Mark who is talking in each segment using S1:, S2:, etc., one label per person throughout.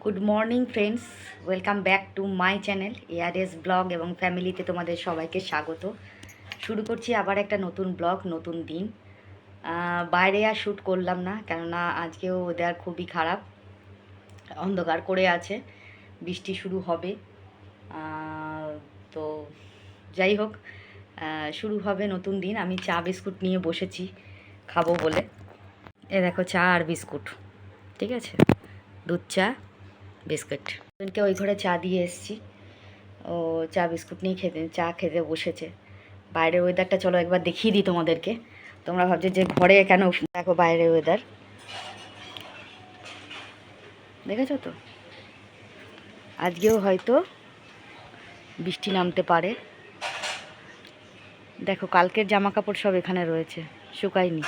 S1: Good morning friends, welcome back to my channel ARS blog এবং ফ্যামিলিতে তোমাদের সবাইকে স্বাগত। শুরু করছি আবার একটা নতুন ব্লগ, নতুন দিন। বাইরে আর শ্যুট করলাম না, কেননা আজকেও ওয়েদার খুবই খারাপ, অন্ধকার করে আছে, বৃষ্টি শুরু হবে। তো যাই হোক, শুরু হবে নতুন দিন। আমি চা বিস্কুট নিয়ে বসেছি খাবো বলে। এ দেখো, চা আর বিস্কুট, ঠিক আছে, দুধ চা বিস্কুট। ওকে ওই ঘরে চা দিয়ে এসেছি, ও চা বিস্কুট নিয়ে চা খেতে বসেছে। বাইরের ওয়েদারটা চলো একবার দেখিয়ে দিই তোমাদেরকে। তোমরা ভাবছো যে ঘরে কেন, দেখো বাইরের ওয়েদার, দেখেছো তো? আজকেও হয়তো বৃষ্টি নামতে পারে। দেখো, কালকের জামা কাপড় সব এখানে রয়েছে, শুকায়নি।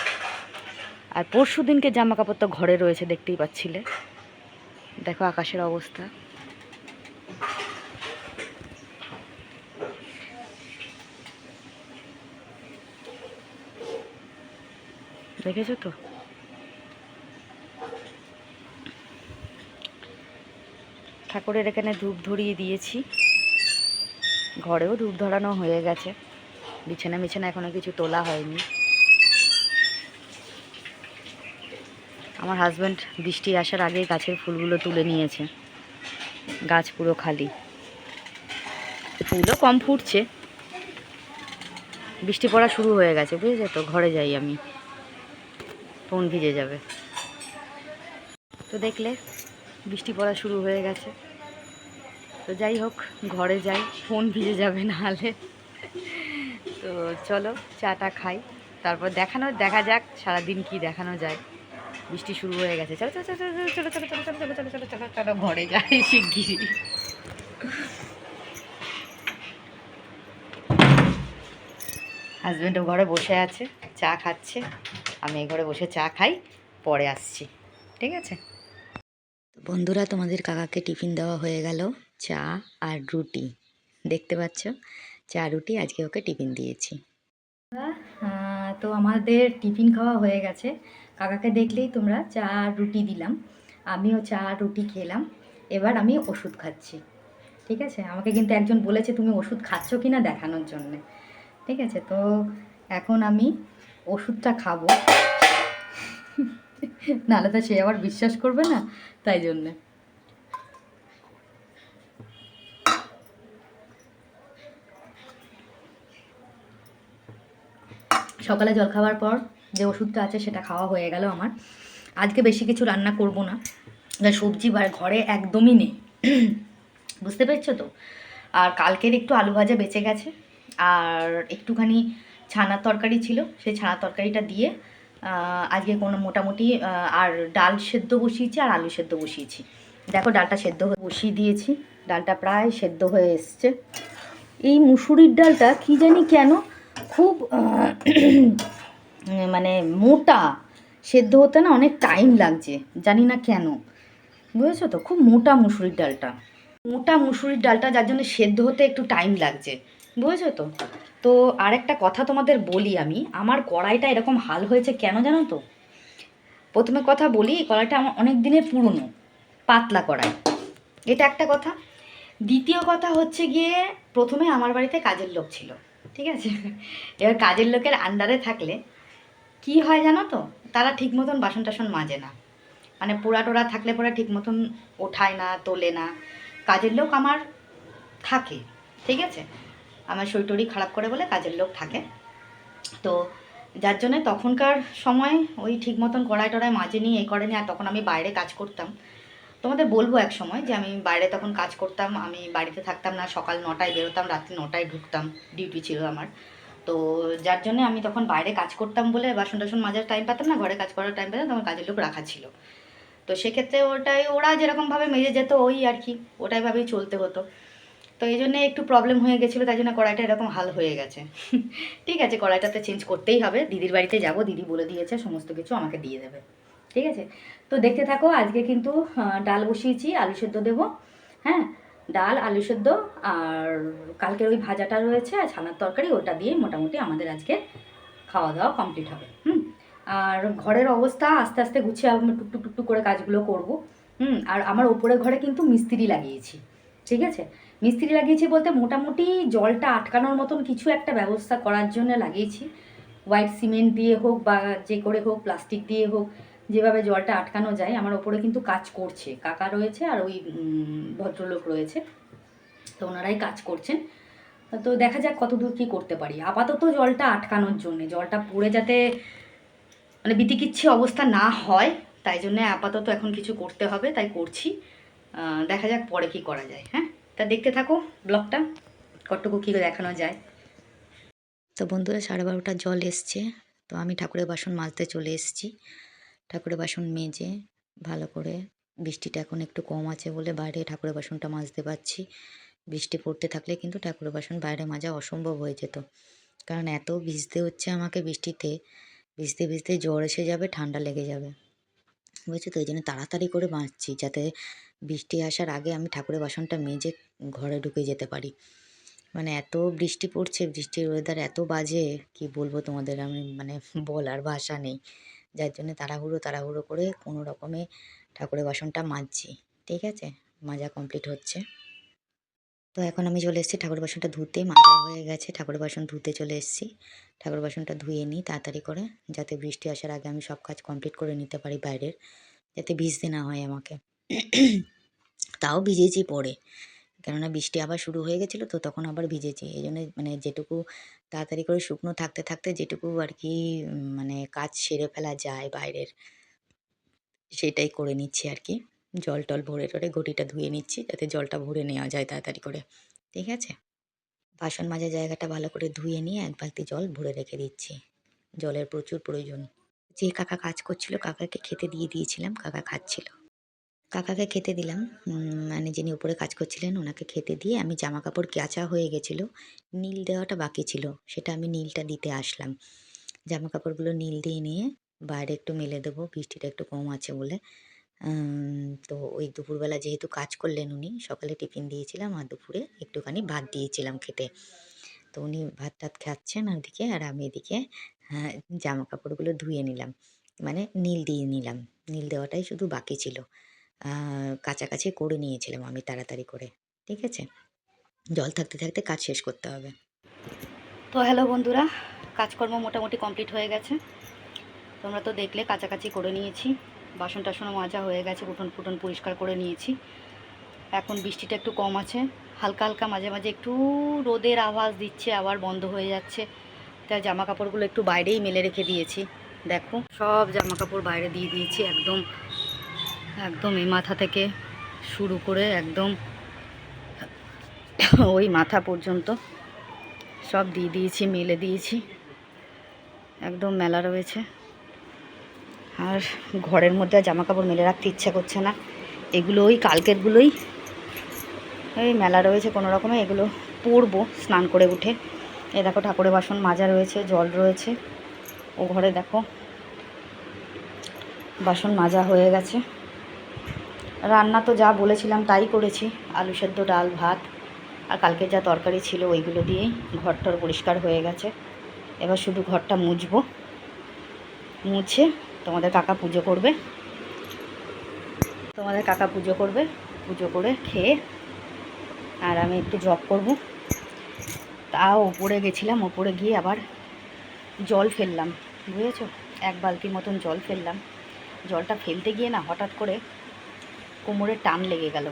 S1: আর পরশু দিনকে জামা কাপড় তো ঘরে রয়েছে, দেখতেই পাচ্ছিলে। দেখো আকাশের অবস্থা, দেখেছো তো? ঠাকুরের এখানে ধূপ ধরিয়ে দিয়েছি, ঘরেও ধূপ ধরানো হয়ে গেছে। বিছানা এখনো কিছু তোলা হয়নি। আমার হাজব্যান্ড বৃষ্টি আসার আগে গাছের ফুলগুলো তুলে নিয়েছে, গাছ পুরো খালি, ফুলও কম ফুটছে। বৃষ্টি পড়া শুরু হয়ে গেছে, বুঝেছো তো? ঘরে যাই আমি, ফোন ভিজে যাবে। তো দেখলে বৃষ্টি পড়া শুরু হয়ে গেছে, তো যাই হোক, ঘরে যাই, ফোন ভিজে যাবে নাহলে। তো চলো চাটা খাই, তারপর দেখা যাক সারাদিন কি দেখানো যায়। বৃষ্টি শুরু হয়ে গেছে, চলো চলো চলো চলো চলো চলো চলো চলো চলো চলো চলো চলো ঘরে যাই শিগগিরই। হাজব্যান্ডও ঘরে বসে আছে, চা খাচ্ছে। আমি এই ঘরে বসে চা খাই, পরে আসছি, ঠিক আছে? বন্ধুরা, তোমাদের কাকাকে টিফিন দেওয়া হয়ে গেল, চা আর রুটি, দেখতে পাচ্ছ, চা রুটি আজকে ওকে টিফিন দিয়েছি। তো আমাদের টিফিন খাওয়া হয়ে গেছে। কাকাকে দেখলেই তোমরা চা আর রুটি দিলাম, আমিও চা আর রুটি খেলাম। এবার আমি ওষুধ খাচ্ছি, ঠিক আছে? আমাকে কিন্তু একজন বলেছে তুমি ওষুধ খাচ্ছ কি না দেখানোর জন্যে, ঠিক আছে? তো এখন আমি ওষুধটা খাবো, নাহলে তো সে আবার বিশ্বাস করবে না, তাই জন্যে। সকালে জল খাওয়ার পর যে ওষুধটা আছে সেটা খাওয়া হয়ে গেল আমার। আজকে বেশি কিছু রান্না করব না, সবজি ঘরে একদমই নেই, বুঝতে পেরেছো তো? আর কালকের একটু আলু ভাজা বেঁচে গেছে, আর একটুখানি ছানার তরকারি ছিল, সেই ছানার তরকারিটা দিয়ে আজকে কোনো মোটামুটি আর ডাল সেদ্ধ বসিয়েছি আর আলু সেদ্ধ বসিয়েছি। দেখো, ডালটা সেদ্ধ হয়ে বসিয়ে দিয়েছি, ডালটা প্রায় সেদ্ধ হয়ে এসছে। এই মুসুরির ডালটা কি জানি কেন খুব মানে মোটা, সেদ্ধ হতে না অনেক টাইম লাগছে, জানি না কেন, বুঝেছো তো? খুব মোটা মুসুরির ডালটা, যার জন্য সেদ্ধ হতে একটু টাইম লাগছে, বুঝেছো তো? তো আরেকটা কথা তোমাদের বলি, আমি আমার কড়াইটা এরকম হাল হয়েছে কেন জানো তো? প্রথমে কথা বলি, কড়াইটা আমার অনেক দিনের পুরনো, পাতলা কড়াই, এটা একটা কথা। দ্বিতীয় কথা হচ্ছে গিয়ে, প্রথমে আমার বাড়িতে কাজের লোক ছিল, ঠিক আছে? এবার কাজের লোকের আন্ডারে থাকলে কি হয় জানো তো? তারা ঠিক মতন বাসন টাসন মাজে না, মানে পোড়া টোড়া থাকলে পরে ঠিক মতন ওঠায় না, তোলে না। কাজের লোক আমার থাকে, ঠিক আছে? আমার শরীর খারাপ করে বলে কাজের লোক থাকে। তো যার জন্যে তখনকার সময় ওই ঠিক মতন কড়াই টড়াই মাজেনি, এই করেনি। আর তখন আমি বাইরে কাজ করতাম, তোমাদের বলবো এক সময় যে আমি বাইরে তখন কাজ করতাম, আমি বাড়িতে থাকতাম না, সকাল 9টায় বেরোতাম, রাত্রি 9টায় ঢুকতাম, ডিউটি ছিল আমার। তো যার জন্যে আমি তখন বাইরে কাজ করতাম বলে বাসন টাসন মাজার টাইম পেতাম না, ঘরে কাজ করার টাইম পেতাম, তখন কাজের লোক রাখা ছিল। তো সেক্ষেত্রে ওরা যেরকমভাবে মেজে যেত ওই আর কি, ওটাইভাবেই চলতে হতো। তো এই জন্যে একটু প্রবলেম হয়ে গেছিলো, তাই জন্য কড়াইটা এরকম হাল হয়ে গেছে। ঠিক আছে, কড়াইটাতে চেঞ্জ করতেই হবে। দিদির বাড়িতে যাব, দিদি বলে দিয়েছে সমস্ত কিছু আমাকে দিয়ে দেবে, ঠিক আছে? তো দেখতে থাকো। আজকে কিন্তু ডাল বসিয়েছি, আলু সেদ্ধ দেবো, হ্যাঁ, ডাল আলু সেদ্ধ, আর কালকের ওই ভাজাটা রয়েছে আর ছানার তরকারি, ওটা দিয়ে মোটামুটি আমাদের আজকে খাওয়া দাওয়া কমপ্লিট হবে। আর ঘরের অবস্থা আস্তে আস্তে গুছিয়ে আমি টুকটুক টুকটুক করে কাজগুলো করব, আর আমার ওপরের ঘরে কিন্তু মিস্ত্রি লাগিয়েছি, ঠিক আছে? মিস্ত্রি লাগিয়েছি বলতে মোটামুটি জলটা আটকানোর মতন কিছু একটা ব্যবস্থা করার জন্য লাগিয়েছি। হোয়াইট সিমেন্ট দিয়ে হোক বা যে করে হোক, প্লাস্টিক দিয়ে হোক, যেভাবে জলটা আটকানো যায়। আমার ওপরে কিন্তু কাজ করছে, কাকা রয়েছে আর ওই ভদ্রলোক রয়েছে, তো ওনারাই কাজ করছেন। তো দেখা যাক কত দূর কী করতে পারি। আপাতত জলটা আটকানোর জন্যে, জলটা পড়ে যাতে মানে বিতিকিচ্ছি অবস্থা না হয়, তাই জন্যে আপাতত এখন কিছু করতে হবে, তাই করছি। দেখা যাক পরে কি করা যায়। হ্যাঁ, তা দেখতে থাকো ব্লগটা, কতটুকু কী দেখানো যায়। তো বন্ধুরা 12:30 জল এসছে, তো আমি ঠাকুরের বাসন মাজতে চলে এসেছি। ঠাকুরের বাসন মেজে ভালো করে, বৃষ্টিটা এখন একটু কম আছে বলে বাইরে ঠাকুরের বাসনটা মাজতে পারছি। বৃষ্টি পড়তে থাকলে কিন্তু ঠাকুরের বাসন বাইরে মাজা অসম্ভব হয়ে যেত, কারণ এত ভিজতে হচ্ছে আমাকে বৃষ্টিতে। ভিজতে ভিজতে জ্বর এসে যাবে, ঠান্ডা লেগে যাবে, বুঝছো তো? এই জন্য তাড়াতাড়ি করে মাজছি, যাতে বৃষ্টি আসার আগে আমি ঠাকুরের বাসনটা মেজে ঘরে ঢুকে যেতে পারি। মানে এত বৃষ্টি পড়ছে, বৃষ্টির ওয়েদার এত বাজে, কি বলবো তোমাদের, আমি মানে বলার ভাষা নেই। যার জন্য তাড়াহুড়ো করে কোনো রকমে ঠাকুরের বাসনটা মাজছি, ঠিক আছে? মাজা কমপ্লিট হচ্ছে। তো এখন আমি চলে এসেছি ঠাকুর বাসনটা ধুতে, মাজা হয়ে গেছে, ঠাকুর বাসন ধুতে চলে এসেছি। ঠাকুর বাসনটা ধুয়ে নিই তাড়াতাড়ি করে, যাতে বৃষ্টি আসার আগে আমি সব কাজ কমপ্লিট করে নিতে পারি বাইরের, যাতে ভিজতে না হয় আমাকে। তাও ভিজেছি পরে, কেননা বৃষ্টি আবার শুরু হয়ে গেছিলো, তো তখন আবার ভিজেছি। এই জন্য মানে যেটুকু তাড়াতাড়ি করে শুকনো থাকতে থাকতে যেটুকু আর কি মানে কাজ সেরে ফেলা যায় বাইরের, সেটাই করে নিচ্ছি আর কি। জল টল ভরে টরে ঘটিটা ধুয়ে নিচ্ছি, যাতে জলটা ভরে নেওয়া যায় তাড়াতাড়ি করে, ঠিক আছে? বাসন মাজা জায়গাটা ভালো করে ধুয়ে নিয়ে এক বালতি জল ভরে রেখে দিচ্ছি। জলের প্রচুর প্রয়োজন। যে কাকা কাজ করছিল, কাকাকে খেতে দিয়ে দিয়েছিলাম, কাকা খাচ্ছিল। কাকাকে খেতে দিলাম, মানে যিনি উপরে কাজ করছিলেন ওনাকে খেতে দিয়ে আমি জামা কাপড় কাচা হয়ে গেছিলো, নীল দেওয়াটা বাকি ছিল, সেটা আমি নীলটা দিতে আসলাম। জামা কাপড়গুলো নীল দিয়ে নিয়ে বাইরে একটু মেলে দেবো, বৃষ্টিটা একটু কম আছে বলে। তো ওই দুপুরবেলা যেহেতু কাজ করলেন উনি, সকালে টিফিন দিয়েছিলাম আর দুপুরে একটুখানি ভাত দিয়েছিলাম খেতে। তো উনি ভাত টাত খাচ্ছেন ওদিকে, আর আমি এদিকে জামা কাপড়গুলো ধুয়ে নিলাম, মানে নীল দিয়ে নিলাম। নীল দেওয়াটাই শুধু বাকি ছিল, কাছাকাছি করে নিয়েছিলাম আমি তাড়াতাড়ি করে, ঠিক আছে? জল থাকতে থাকতে কাজ শেষ করতে হবে। তো হ্যালো বন্ধুরা, কাজকর্ম মোটামুটি কমপ্লিট হয়ে গেছে। তোমরা তো দেখলে কাছাকাছি করে নিয়েছি, বাসন টাসনও মাজা হয়ে গেছে, উঠোন ফুটন পরিষ্কার করে নিয়েছি। এখন বৃষ্টিটা একটু কম আছে, হালকা হালকা মাঝে মাঝে একটু রোদের আভাস দিচ্ছে, আবার বন্ধ হয়ে যাচ্ছে। তাই জামা কাপড়গুলো একটু বাইরেই মেলে রেখে দিয়েছি। দেখো সব জামা কাপড় বাইরে দিয়ে দিয়েছি, একদম একদম এই মাথা থেকে শুরু করে একদম ওই মাথা পর্যন্ত সব দিয়ে দিয়েছি, মেলে দিয়েছি, একদম মেলা রয়েছে। আর ঘরের মধ্যে জামা কাপড় মেলে রাখতে ইচ্ছা করছে না, এগুলো ওই কালকেরগুলোই এই মেলা রয়েছে কোনো রকমে, এগুলো পরবো স্নান করে উঠে। এই দেখো ঠাকুরের বাসন মাজা রয়েছে, জল রয়েছে। ও ঘরে দেখো বাসন মাজা হয়ে গেছে। রান্না তো যা বলেছিলাম তাই করেছি, আলু সেদ্ধ, ডাল, ভাত, আর কালকে যা তরকারি ছিল ওইগুলো দিয়েই ঘরটর পরিষ্কার হয়ে গেছে। এবার শুধু ঘরটা মুছবো, মুছে তোমাদের কাকা পুজো করবে, পুজো করে খেয়ে আর আমি একটু জব করব। তাও ওপরে গেছিলাম, ওপরে গিয়ে আবার জল ফেললাম, বুঝেছো? এক বালতি মতন জল ফেললাম। জলটা ফেলতে গিয়ে না হঠাৎ করে কোমরে টান লেগে গেল,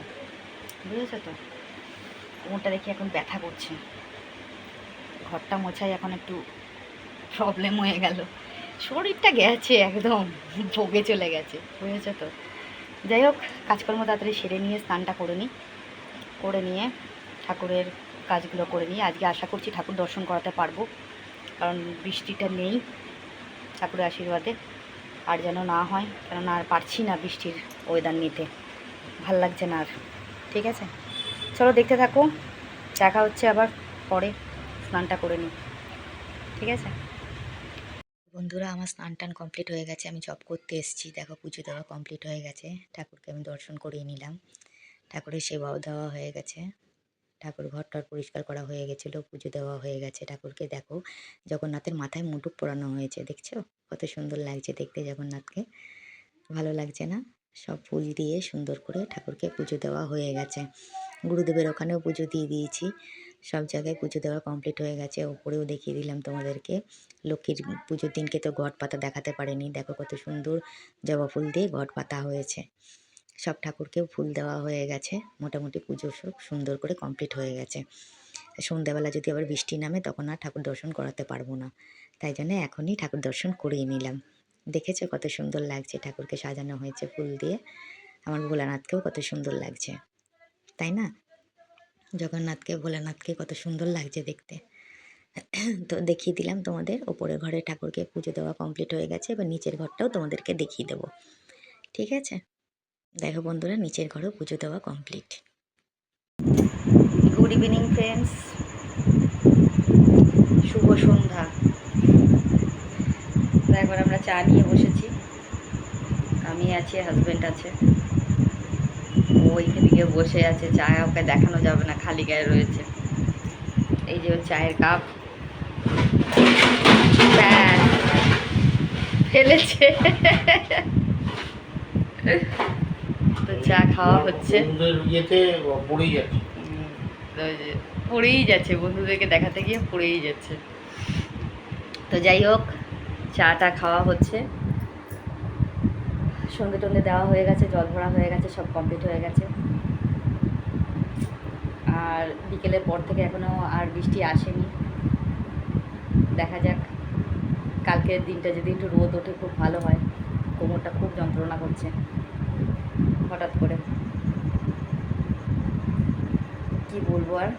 S1: বুঝেছো তো? কোমরটা দেখি এখন ব্যথা করছে। ঘরটা মোছাই এখন একটু প্রবলেম হয়ে গেল, শরীরটা গেছে একদম ভোগে চলে গেছে, বুঝেছো তো? যাই হোক, কাজকর্ম তাড়াতাড়ি সেরে নিয়ে স্নানটা করে নিয়ে ঠাকুরের কাজগুলো করে নিয়ে আজকে আশা করছি ঠাকুর দর্শন করাতে পারবো, কারণ বৃষ্টিটা নেই, ঠাকুরের আশীর্বাদে আর যেন না হয়, কারণ আর পারছি না বৃষ্টির ওয়েদার নিতে, ভাল লাগছে না আর। ঠিক আছে, চলো দেখতে থাকো, দেখা হচ্ছে আবার পরে, স্নানটা করে নিই, ঠিক আছে? বন্ধুরা আমার স্নান টান কমপ্লিট হয়ে গেছে, আমি জব করতে এসেছি, দেখো পুজো দেওয়া কমপ্লিট হয়ে গেছে, ঠাকুরকে আমি দর্শন করিয়ে নিলাম, ঠাকুরের সেবাও দেওয়া হয়ে গেছে, ঠাকুর ঘরটার পরিষ্কার করা হয়ে গেছিলো, পুজো দেওয়া হয়ে গেছে ঠাকুরকে। দেখো জগন্নাথের মাথায় মুটুক পরানো হয়েছে, দেখছো কত সুন্দর লাগছে দেখতে জগন্নাথকে, ভালো লাগছে না? সব ফুল দিয়ে সুন্দর করে ঠাকুরকে পুজো দেওয়া হয়ে গেছে। গুরুদেবের ওখানেও পুজো দিয়ে দিয়েছি, সব জায়গায় পুজো দেওয়া কমপ্লিট হয়ে গেছে। ওপরেও দেখিয়ে দিলাম তোমাদেরকে। লক্ষ্মীর পুজোর দিনকে তো ঘট পাতা দেখাতে পারিনি, দেখো কত সুন্দর জবা ফুল দিয়ে ঘট পাতা হয়েছে। সব ঠাকুরকেও ফুল দেওয়া হয়ে গেছে, মোটামুটি পুজো সব সুন্দর করে কমপ্লিট হয়ে গেছে। সন্ধ্যাবেলা যদি আবার বৃষ্টি নামে তখন আর ঠাকুর দর্শন করাতে পারবো না, তাই জন্য এখনই ঠাকুর দর্শন করিয়ে নিলাম। দেখেছো কত সুন্দর লাগছে, ঠাকুরকে সাজানো হয়েছে ফুল দিয়ে। আমার ভোলানাথকেও কত সুন্দর লাগছে, তাই না? জগন্নাথকে ভোলানাথকে কত সুন্দর লাগছে দেখতে। তো দেখিয়ে দিলাম তোমাদের, ওপরের ঘরে ঠাকুরকে পুজো দেওয়া কমপ্লিট হয়ে গেছে। এবার নিচের ঘরটাও তোমাদেরকে দেখিয়ে দেবো, ঠিক আছে? দেখো বন্ধুরা, নিচের ঘরেও পুজো দেওয়া কমপ্লিট। গুড ইভিনিং ফ্রেন্ডস, শুভ সন্ধ্যা। একবার আমরা চা নিয়ে বসেছি, আমি আছি, হাজব্যান্ড আছে, ওইখানে দিকে বসে আছে। চা ওকে দেখানো যাবে না, খালি গায়ে রয়েছে। এই যে চায়ের কাপ ফেলেছে, তো চা খাওয়া হচ্ছে। পড়েই যাচ্ছে, বন্ধুদেরকে দেখাতে গিয়ে পড়েই যাচ্ছে। তো যাই হোক, চাটা খাওয়া হচ্ছে। সন্ধে টন্ধে দেওয়া হয়ে গেছে, জল ভরা হয়ে গেছে, সব কমপ্লিট হয়ে গেছে। আর বিকেলের পর থেকে এখনও আর বৃষ্টি আসেনি, দেখা যাক। কালকের দিনটা যদি একটু রোদ ওঠে খুব ভালো হয়। কোমরটা খুব যন্ত্রণা করছে হঠাৎ করে, কি বলবো আর।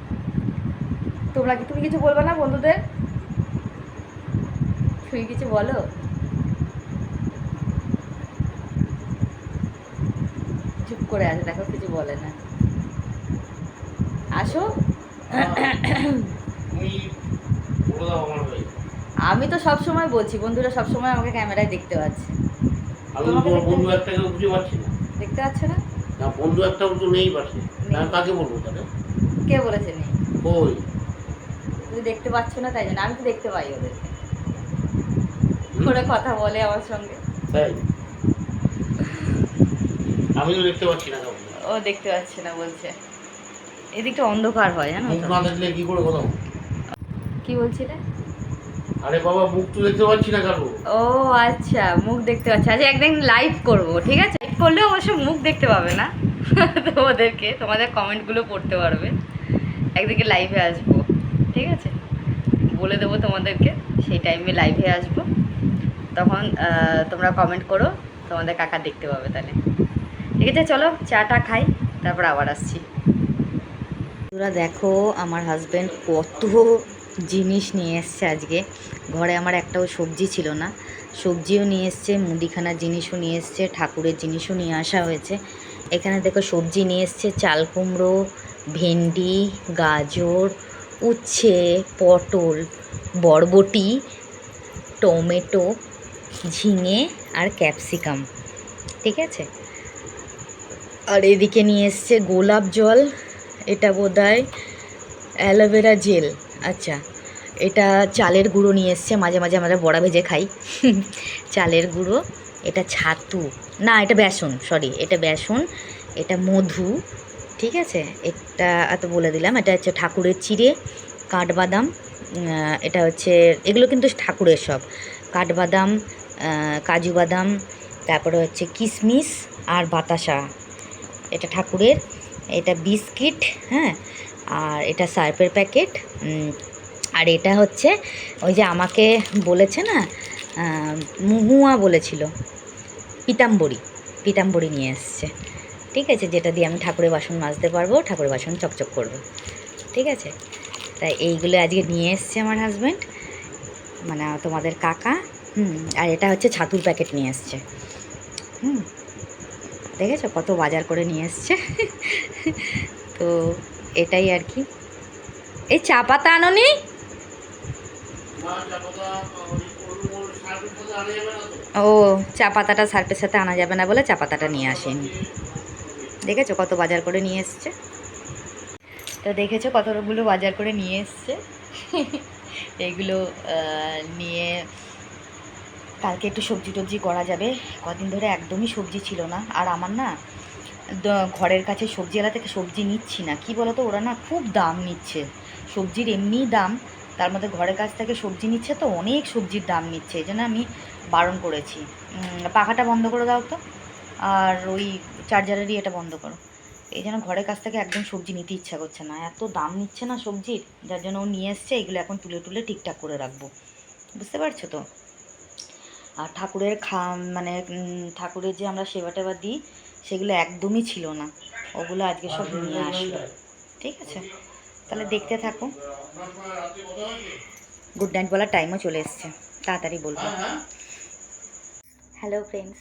S1: তুমি কিছু বলবে না বন্ধুদের? তুমি কিছু বলো। চুপ করে আছে, দেখো কিছু বলে না। আসো। আমি তো সব সময় বলছি, বন্ধুরা সব সময় আমাকে ক্যামেরায় দেখতে পাচ্ছে। দেখতে পাচ্ছ না? বন্ধু একটা তো নেই পাশে, কাকে বলবো তাহলে? কে বলেছে নেই? ওই তুমি দেখতে পাচ্ছ না, তাই জন্য। আমি তো দেখতে পাই ওদেরকে, ওরা কথা বলে আমার সঙ্গে। তাই আমি তো দেখতে পাচ্ছি না। ও দেখতে পাচ্ছে না বলছে, এদিকটা অন্ধকার হয়, জানো তো। না দেখলে কি করে কথা? কি বলছিলে? আরে বাবা, মুখ তো দেখতে পাচ্ছি না কারো। ও আচ্ছা, মুখ দেখতে পাচ্ছি। আচ্ছা, একদিন লাইভ করব, ঠিক আছে? লাইভ করলেও অবশ্য মুখ দেখতে পাবে না, তোমাদেরকে, তোমাদের কমেন্টগুলো পড়তে পারবে। একদিকে লাইভে আসবো, ঠিক আছে? বলে দেবো তোমাদেরকে, সেই টাইমে লাইভে আসবো, তখন তোমরা কমেন্ট করো, তোমাদের কাকা দেখতে পাবে তাহলে। ঠিক আছে, চলো চাটা খাই, তারপর আবার আসছি। তোরা দেখো, আমার হাজব্যান্ড কত জিনিস নিয়ে এসছে আজকে। ঘরে আমার একটাও সবজি ছিল না, সবজিও নিয়ে এসছে, মুদিখানার জিনিসও নিয়ে এসছে, ঠাকুরের জিনিসও নিয়ে আসা হয়েছে। এখানে দেখো সবজি নিয়ে এসছে, চাল কুমড়ো, ভেন্ডি, গাজর, উচ্ছে, পটল, বরবটি, টমেটো, ঝিঙে আর ক্যাপসিকাম, ঠিক আছে? আর এদিকে নিয়ে এসছে গোলাপ জল, এটা বোধহয় অ্যালোভেরা জেল। আচ্ছা, এটা চালের গুঁড়ো নিয়ে এসছে, মাঝে মাঝে আমরা বড়া ভেজে খাই। চালের গুঁড়ো, এটা ছাতু, না এটা বেসন, সরি এটা বেসন, এটা মধু, ঠিক আছে? এটা এত বলে দিলাম। এটা হচ্ছে ঠাকুরের চিড়ে, কাঠবাদাম, এটা হচ্ছে, এগুলো কিন্তু ঠাকুরের সব, কাঠবাদাম, কাজু বাদাম, তারপরে হচ্ছে কিশমিশ আর বাতাসা, এটা ঠাকুরের। এটা বিস্কিট, হ্যাঁ, আর এটা সার্ফের প্যাকেট। আর এটা হচ্ছে ওই যে আমাকে বলেছে না, মহুয়া বলেছিল, পিতাম্বরী নিয়ে এসছে, ঠিক আছে? যেটা দিয়ে আমি ঠাকুরের বাসন মাজতে পারবো, ঠাকুরের বাসন চকচক করবে, ঠিক আছে? তাই এইগুলো আজকে নিয়ে এসছে আমার হাজব্যান্ড, মানে তোমাদের কাকা। আর এটা হচ্ছে ছাতুর প্যাকেট নিয়ে এসছে। দেখেছো কত বাজার করে নিয়ে এসছে। তো এটাই আর কি। এই চা পাতা আনোনি? ও, চা পাতাটা সার্ফের সাথে আনা যাবে না বলে চা পাতাটা নিয়ে আসেনি। দেখেছো কত বাজার করে নিয়ে এসছে? তো দেখেছো কতগুলো বাজার করে নিয়ে এসছে। এগুলো নিয়ে কালকে একটু সবজি টবজি করা যাবে। কদিন ধরে একদমই সবজি ছিল না। আর আমার না ঘরের কাছে সবজিওয়ালা থেকে সবজি নিচ্ছি না। কি বলো তো, ওরা না খুব দাম নিচ্ছে, সবজির এমনিই দাম, তার মধ্যে ঘরের কাছ থেকে সবজি নিচ্ছে, তো অনেক সবজির দাম নিচ্ছে। এই জন্য আমি বারণ করেছি। পাখাটা বন্ধ করে দাও তো, আর ওই চার্জারেরই এটা বন্ধ করো। এই জন্য ঘরের কাছ থেকে একদম সবজি নিতে ইচ্ছা করছে না, এত দাম নিচ্ছে না সবজির, যার জন্য ও নিয়ে এসছে। এগুলো এখন তুলে তুলে ঠিকঠাক করে রাখবো, বুঝতে পারছো তো। আর ঠাকুরের মানে ঠাকুরের যে আমরা সেবা টেবা দিই, সেগুলো একদমই ছিল না, ওগুলো আজকে সব নিয়ে আসলো। ঠিক আছে, তাহলে দেখতে থাকো। গুড নাইট বলার টাইমও চলে এসছে, তাড়াতাড়ি বলবো। হ্যালো ফ্রেন্ডস,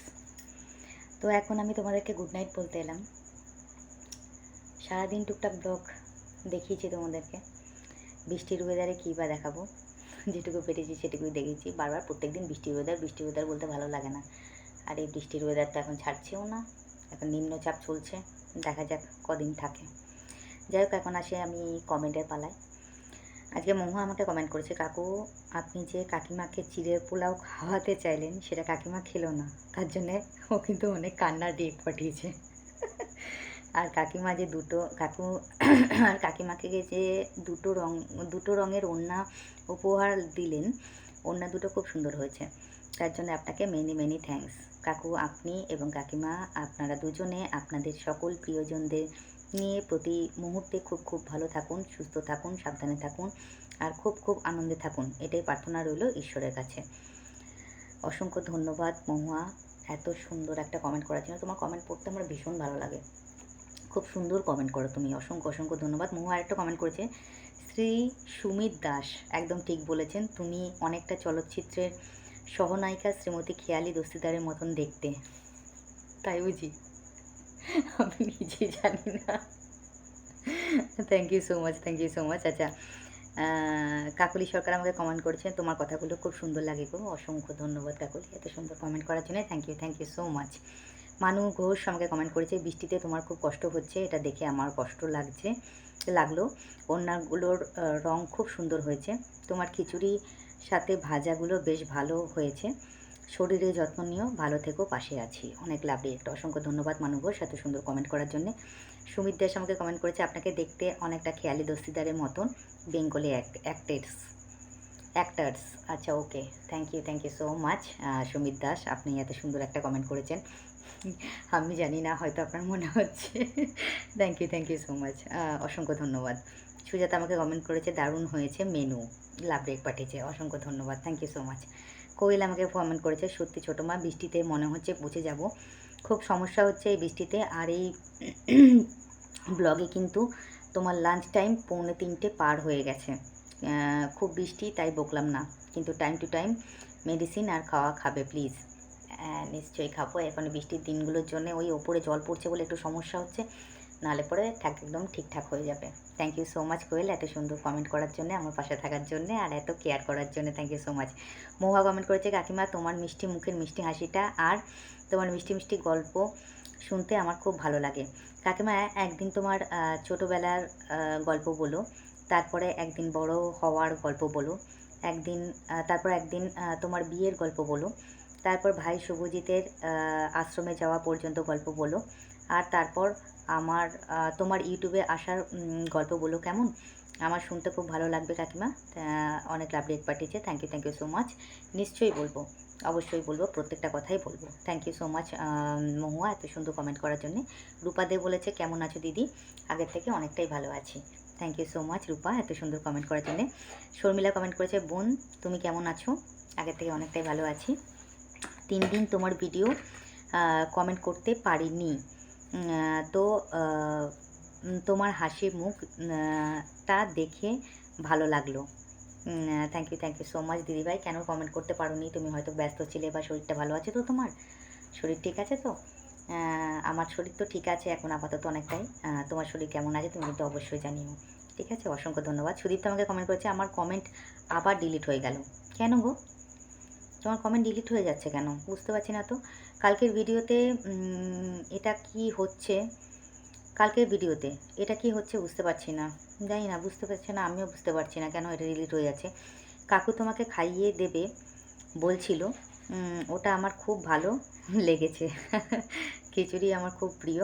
S1: তো এখন আমি তোমাদেরকে গুড নাইট বলতে এলাম। সারাদিন টুকটাক ব্লগ দেখিয়েছি তোমাদেরকে, বৃষ্টির ওয়েদারে কী বা দেখাবো, যেটুকু পেরেছি সেটুকুই দেখেছি। বারবার প্রত্যেক দিন বৃষ্টির ওয়েদার বলতে ভালো লাগে না। আর এই বৃষ্টির ওয়েদারটা এখন ছাড়ছেও না, এখন নিম্নচাপ চলছে, দেখা যাক কদিন থাকে। যাই হোক, এখন আসে আমি কমেন্টের পালায়। আজকে মহুয়া আমাকে কমেন্ট করেছে, কাকু আপনি যে কাকিমাকে চিড়ের পোলাও খাওয়াতে চাইলেন, সেটা কাকিমা খেলো না, তার জন্যে ও কিন্তু অনেক কান্নার ডিপ পাঠিয়েছে। আর কাকিমা যে আর কাকিমাকে যে দুটো রঙের ওড়না উপহার দিলেন, ওড়না দুটো খুব সুন্দর হয়েছে, তার জন্য আপনাকে মেনি মেনি থ্যাঙ্কস কাকু। আপনি এবং কাকিমা, আপনারা দুজনে আপনাদের সকল প্রিয়জনদের নিয়ে প্রতি মুহূর্তে খুব খুব ভালো থাকুন, সুস্থ থাকুন, সাবধানে থাকুন, আর খুব খুব আনন্দে থাকুন, এটাই প্রার্থনা রইল ঈশ্বরের কাছে। অসংখ্য ধন্যবাদ মহুয়া, এত সুন্দর একটা কমেন্ট করার জন্য। তোমার কমেন্ট পড়তে আমার ভীষণ ভালো লাগে, খুব সুন্দর কমেন্ট করো তুমি, অসংখ্য অসংখ্য ধন্যবাদ। মহু আরেকটা কমেন্ট করেছে, শ্রী সুমিত দাস, একদম ঠিক বলেছেন, তুমি অনেকটা চলচ্চিত্রের সহনায়িকা শ্রীমতী খেয়ালি দস্তিদারের মতন দেখতে। তাই বুঝি? আমি নিজেই জানি না। Thank you so much, thank you so much. আচ্ছা, কাকলি সরকার আমাকে কমেন্ট করেছেন, তোমার কথাগুলো খুব সুন্দর লাগে গো। অসংখ্য ধন্যবাদ কাকলি, এত সুন্দর কমেন্ট করার জন্য, থ্যাংক ইউ সো মাচ। মানু ঘোষ আমাকে কমেন্ট করেছে, বৃষ্টিতে তোমার খুব কষ্ট হচ্ছে, এটা দেখে আমার কষ্ট লাগলো। ওড়নাগুলোর রং খুব সুন্দর হয়েছে, তোমার খিচুড়ি সাথে ভাজাগুলো বেশ ভালো হয়েছে, শরীরে যত্ন নিও, ভালো থেকো, পাশে আছি। অনেক লাভলি একটা, অসংখ্য ধন্যবাদ মানু ঘোষ এত সুন্দর কমেন্ট করার জন্যে। সুমিত দাস আমাকে কমেন্ট করেছে, আপনাকে দেখতে অনেকটা খেয়ালি দস্তিদারের মতন, বেঙ্গলি অ্যাক্টার্স। আচ্ছা, okay, thank you so much Sumit Das, আপনি এত সুন্দর একটা কমেন্ট করেছেন। আমি জানি না, হয়তো আপনার মনে হচ্ছে। থ্যাংক ইউ সো মাচ, অসংখ্য ধন্যবাদ। সুজাতা আমাকে কমেন্ট করেছে, দারুণ হয়েছে মেনু, লাভ ব্রেক পাঠিয়েছে, অসংখ্য ধন্যবাদ, থ্যাংক ইউ সো মাচ। কোয়েল আমাকে কমেন্ট করেছে, সত্যি ছোটো মা, বৃষ্টিতে মনে হচ্ছে পচে যাব, খুব সমস্যা হচ্ছে এই বৃষ্টিতে। আর এই ব্লগে কিন্তু তোমার লাঞ্চ টাইম 2:45 পার হয়ে গেছে, খুব বৃষ্টি তাই বকলাম না, কিন্তু টাইম টু টাইম মেডিসিন আর খাবে প্লিজ। নিশ্চয়ই খাবো, এখন বৃষ্টির দিনগুলোর জন্য ওই ওপরে জল পড়ছে বলে একটু সমস্যা হচ্ছে, নাহলে পরে একদম ঠিকঠাক হয়ে যাবে। থ্যাংক ইউ সো মাচ কোয়েল, এত সুন্দর কমেন্ট করার জন্য, আমার পাশে থাকার জন্য, আর এত কেয়ার করার জন্য, thank you so much. Mahua comment করেছে, কাকিমা তোমার মিষ্টি মুখের মিষ্টি হাসিটা আর তোমার মিষ্টি মিষ্টি গল্প শুনতে আমার খুব ভালো লাগে। কাকিমা, একদিন তোমার ছোটোবেলার গল্প বলো, তারপরে একদিন বড় হওয়ার গল্প বলো, তারপর একদিন তোমার বিয়ের গল্প বলো, তারপর ভাই শুভজিতের আশ্রমে যাওয়া পর্যন্ত গল্প বলো, আর তারপর তোমার ইউটিউবে আসার গল্প বলো, কেমন? আমার শুনতে খুব ভালো লাগবে কাকিমা, অনেক লাভলি এক পাঠিয়েছে, থ্যাংক ইউ সো মাচ। নিশ্চয়ই বলবো, অবশ্যই বলবো, প্রত্যেকটা কথাই বলবো। থ্যাংক ইউ সো মাচ মহুয়া, এত সুন্দর কমেন্ট করার জন্যে। রূপা দে বলেছে, কেমন আছো দিদি? আগের থেকে অনেকটাই ভালো আছি। থ্যাংক ইউ সো মাচ রূপা, এত সুন্দর কমেন্ট করার জন্যে। শর্মিলা কমেন্ট করেছে, বোন তুমি কেমন আছো? আগের থেকে অনেকটাই ভালো আছি। 3 দিন তোমার ভিডিও কমেন্ট করতে পারিনি, তো তোমার হাসি মুখ টা দেখে ভালো লাগলো। থ্যাংক ইউ সো মাচ দিদিভাই। কেন কমেন্ট করতে পারোনি? তুমি হয়তো ব্যস্ত ছিলে, বা শরীরটা ভালো আছে তো? তোমার শরীর ঠিক আছে তো? আমার শরীর তো ঠিক আছে এখন আপাতত অনেকটাই। তোমার শরীর কেমন আছে তুমি কিন্তু অবশ্যই জানিও, ঠিক আছে? অসংখ্য ধন্যবাদ। সুদীপ্ত আমাকে কমেন্ট করেছে, আমার কমেন্ট আবার ডিলিট হয়ে গেল। কেন গো, তোমার কমেন্ট ডিলিট হয়ে যাচ্ছে কেন? বুঝতে পারছি না তো। কালকের ভিডিওতে এটা কি হচ্ছে? বুঝতে পারছি না, জানি না, বুঝতে পারছি না, আমিও বুঝতে পারছি না কেন এটা ডিলিট হয়ে যাচ্ছে। কাকু তোমাকে খাইয়ে দেবে বলছিল, ওটা আমার খুব ভালো লেগেছে। খিচুড়ি আমার খুব প্রিয়।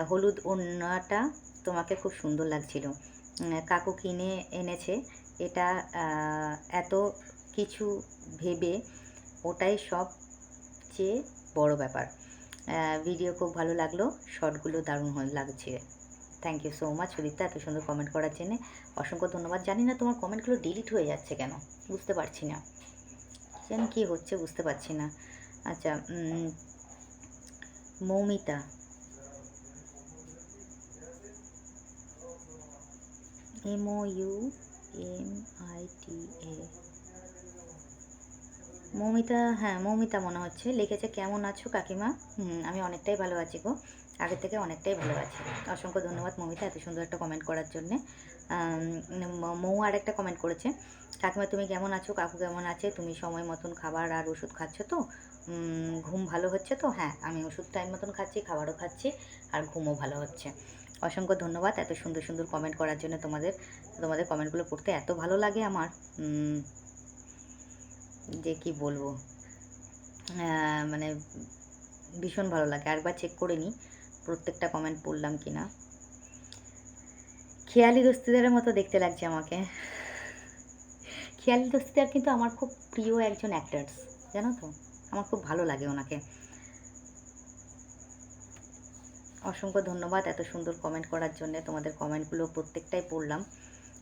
S1: হলুদ ওড়নাটা তোমাকে খুব সুন্দর লাগছিল। কাকু কিনে এনেছে এটা। এত কিছু ভেবে ওটাই সবচেয়ে বড় ব্যাপার। ভিডিও খুব ভালো লাগলো, শর্টগুলো দারুণ লাগছে। Thank you so much Sudipta, এত সুন্দর কমেন্ট করার জন্যে অসংখ্য ধন্যবাদ। জানি না তোমার কমেন্টগুলো ডিলিট হয়ে যাচ্ছে কেন, বুঝতে পারছি না, যেন কী হচ্ছে বুঝতে পারছি না। আচ্ছা, মৌমিতা, MOUMITA, মৌমিতা, হ্যাঁ মৌমিতা মনে হচ্ছে লিখেছে, কেমন আছো কাকিমা? আমি অনেকটাই ভালো আছি গো, আগের থেকে অনেকটাই ভালো আছি। অসংখ্য ধন্যবাদ মৌমিতা এত সুন্দর একটা কমেন্ট করার জন্যে। মৌ আর একটা কমেন্ট করেছে, কাকিমা তুমি কেমন আছো, কাকু কেমন আছে, তুমি সময় মতন খাবার আর ওষুধ খাচ্ছ তো, ঘুম ভালো হচ্ছে তো? হ্যাঁ, আমি ওষুধ টাইম মতন খাচ্ছি, খাবারও খাচ্ছি, আর ঘুমও ভালো হচ্ছে। অসংখ্য ধন্যবাদ এত সুন্দর সুন্দর কমেন্ট করার জন্য। তোমাদের কমেন্টগুলো পড়তে এত ভালো লাগে আমার, যে কি বলবো, মানে ভীষণ ভালো লাগে। একবার চেক করে নিই প্রত্যেকটা কমেন্ট পড়লাম কি না। খেয়ালি দস্তিদারের মতো দেখতে লাগছে আমাকে। খেয়ালি দস্তিদার কিন্তু আমার খুব প্রিয় একজন অ্যাক্টার্স, জানো তো, আমার খুব ভালো লাগে ওনাকে। অসংখ্য ধন্যবাদ এত সুন্দর কমেন্ট করার জন্য। তোমাদের কমেন্টগুলো প্রত্যেকটাই পড়লাম,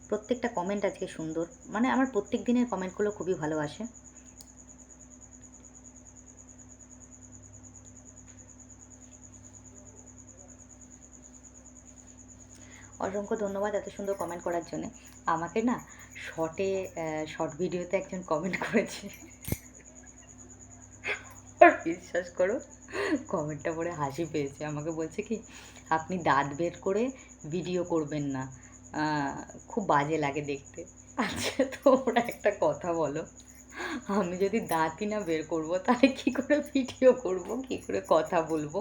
S1: প্রত্যেকটা কমেন্ট আজকে সুন্দর, মানে আমার প্রত্যেক দিনের কমেন্টগুলো খুবই ভালো আসে। অসংখ্য ধন্যবাদ এত সুন্দর কমেন্ট করার জন্যে। আমাকে না শর্ট ভিডিওতে একজন কমেন্ট করেছে, আর বিশ্বাস করো কমেন্টটা পড়ে হাসি পেয়েছে। আমাকে বলছে কি, আপনি দাঁত বের করে ভিডিও করবেন না, খুব বাজে লাগে দেখতে। আচ্ছা তোমরা একটা কথা বলো, আমি যদি দাঁতই না বের করবো তাহলে কী করে ভিডিও করব, কী করে কথা বলবো,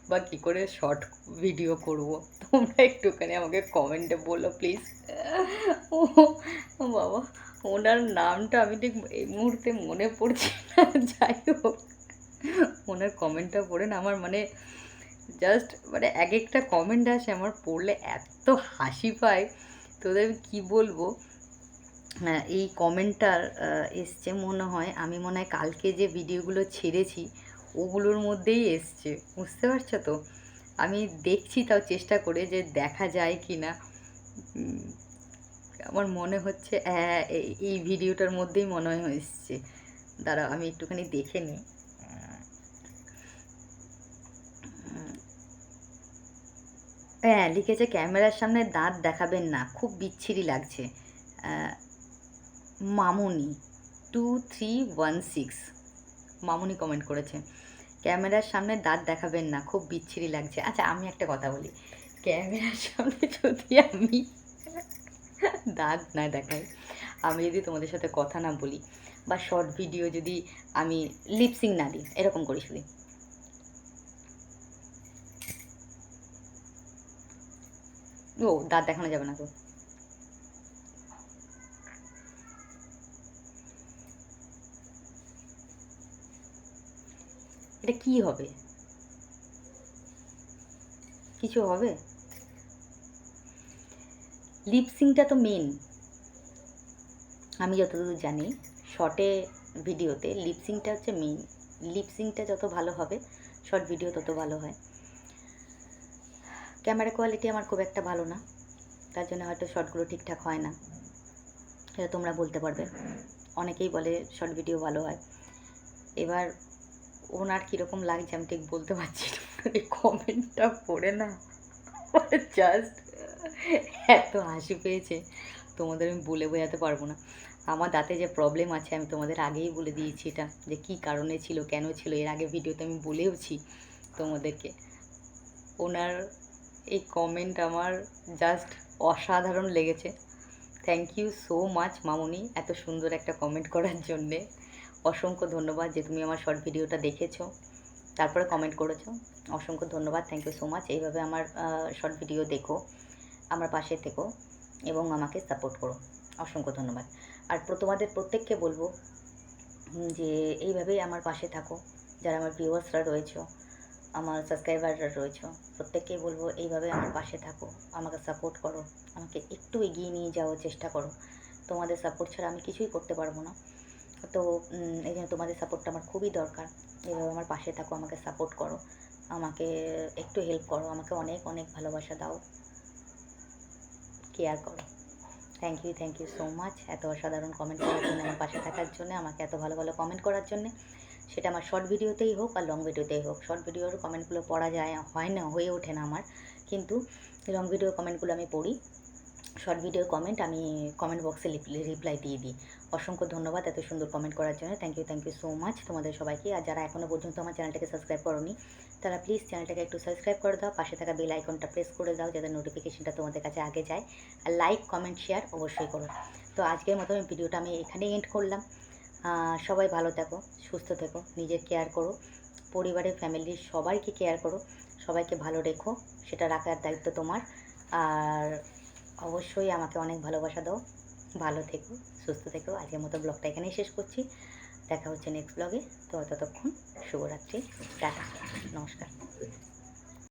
S1: বা কী করে শর্ট ভিডিও করব? তোমরা একটুখানি আমাকে কমেন্টে বলো প্লিজ। ও বাবা, ওনার নামটা আমি ঠিক এই মুহূর্তে মনে পড়ছে না। যাই হোক, ওনার কমেন্টটা পড়ে না আমার মানে জাস্ট মানে এক একটা কমেন্ট আসে আমার পড়লে এত হাসি পায়, তোদের আমি কী বলবো। হ্যাঁ, এই কমেন্টটার এসছে মনে হয়, আমি মনে হয় কালকে যে ভিডিওগুলো ছেড়েছি ওগুলোর মধ্যেই এসছে, বুঝতে পারছো তো। আমি দেখছি তাও চেষ্টা করে যে দেখা যায় কি না। আমার মনে হচ্ছে হ্যাঁ এই ভিডিওটার মধ্যেই মনে হয় এসছে। দাঁড়াও আমি একটুখানি দেখে নিই। হ্যাঁ লিখেছে, ক্যামেরার সামনে দাঁত দেখাবেন না, খুব বিচ্ছিরি লাগছে। মামুনি 2316 মামুনি কমেন্ট করেছে, ক্যামেরার সামনে দাঁত দেখাবেন না, খুব বিচ্ছিরি লাগছে। আচ্ছা আমি একটা কথা বলি, ক্যামেরার সামনে যদি আমি দাঁত না দেখাই, আমি যদি তোমাদের সাথে কথা না বলি, বা শর্ট ভিডিও যদি আমি লিপসিং না দিই, এরকম করি শুধু, ও দাঁত দেখানো যাবে না তো। এটা কি হবে, কিছু হবে? লিপসিংটা তো মেন, আমি যতদূর জানি শর্টে ভিডিওতে লিপসিংটা হচ্ছে মেন। লিপসিংটা যত ভালো হবে শর্ট ভিডিও তত ভালো হয়। ক্যামেরা কোয়ালিটি আমার খুব একটা ভালো না, তার জন্য হয়তো শর্টগুলো ঠিকঠাক হয় না, সেটা তোমরা বলতে পারবে। অনেকেই বলে শর্ট ভিডিও ভালো হয়। এবার ওনার কীরকম লাগছে আমি ঠিক বলতে পারছি না। এই কমেন্টটা পড়ে না জাস্ট এত হাসি পেয়েছে, তোমাদের আমি বলে বোঝাতে পারবো না। আমার দাঁতে যে প্রবলেম আছে আমি তোমাদের আগেই বলে দিয়েছি, এটা যে কী কারণে ছিল, কেন ছিল, এর আগে ভিডিওতে আমি বলেওছি তোমাদেরকে। ওনার এই কমেন্ট আমার জাস্ট অসাধারণ লেগেছে। থ্যাংক ইউ সো মাচ মামুনি এত সুন্দর একটা কমেন্ট করার জন্যে। অসংখ্য ধন্যবাদ যে তুমি আমার শর্ট ভিডিওটা দেখেছো তারপরে কমেন্ট করেছো। অসংখ্য ধন্যবাদ, থ্যাংক ইউ সো মাচ। এইভাবে আমার শর্ট ভিডিও দেখো, আমার পাশে থেকো এবং আমাকে সাপোর্ট করো। অসংখ্য ধন্যবাদ। আর তোমাদের প্রত্যেককে বলবো যে এইভাবেই আমার পাশে থাকো, যারা আমার ভিউয়ার্সরা রয়েছো, আমার সাবস্ক্রাইবাররা রয়েছো, প্রত্যেককেই বলবো এইভাবে আমার পাশে থাকো, আমাকে সাপোর্ট করো, আমাকে একটু এগিয়ে নিয়ে যাওয়ার চেষ্টা করো। তোমাদের সাপোর্ট ছাড়া আমি কিছুই করতে পারবো না। তো এই জন্য তোমাদের সাপোর্টটা আমার খুবই দরকার। এইভাবে আমার পাশে থাকো, আমাকে সাপোর্ট করো, আমাকে একটু হেল্প করো, আমাকে অনেক অনেক ভালোবাসা দাও, কেয়ার করো। থ্যাংক ইউ সো মাচ এত অসাধারণ কমেন্ট করার জন্য, আমার পাশে থাকার জন্য, আমাকে এত ভালো ভালো কমেন্ট করার জন্যে। সেটা আমার শর্ট ভিডিওতেই হোক আর লং ভিডিওতেই হোক। শর্ট ভিডিওর কমেন্টগুলো পড়া যায় হয় না, হয়ে ওঠে না আমার, কিন্তু লং ভিডিও কমেন্টগুলো আমি পড়ি। শর্ট ভিডিওর কমেন্ট আমি কমেন্ট বক্সে রিপ্লাই দিয়ে দিই। অসংখ্য ধন্যবাদ এত সুন্দর কমেন্ট করার জন্য। থ্যাংক ইউ সো মাচ তোমাদের সবাইকে। আর যারা এখনও পর্যন্ত আমার চ্যানেলটাকে সাবস্ক্রাইব করোনি, তারা প্লিজ চ্যানেলটাকে একটু সাবস্ক্রাইব করে দাও, পাশে থাকা বেল আইকনটা প্রেস করে দাও, যাতে নোটিফিকেশনটা তোমাদের কাছে আগে যায়। আর লাইক কমেন্ট শেয়ার অবশ্যই করো। তো আজকের মতো আমি ভিডিওটা আমি এখানেই এন্ড করলাম। সবাই ভালো থেকো, সুস্থ থেকো, নিজের কেয়ার করো, পরিবারের ফ্যামিলির সবাইকে কেয়ার করো, সবাইকে ভালো রেখো, সেটা রাখার দায়িত্ব তোমার। আর অবশ্যই আমাকে অনেক ভালোবাসা দাও। ভালো থেকো, সুস্থ থেকো। আজকের মতো ব্লগটা এখানেই শেষ করছি। দেখা হচ্ছে নেক্সট ব্লগে। তো ততক্ষণ শুভরাত্রি, টাটা, নমস্কার।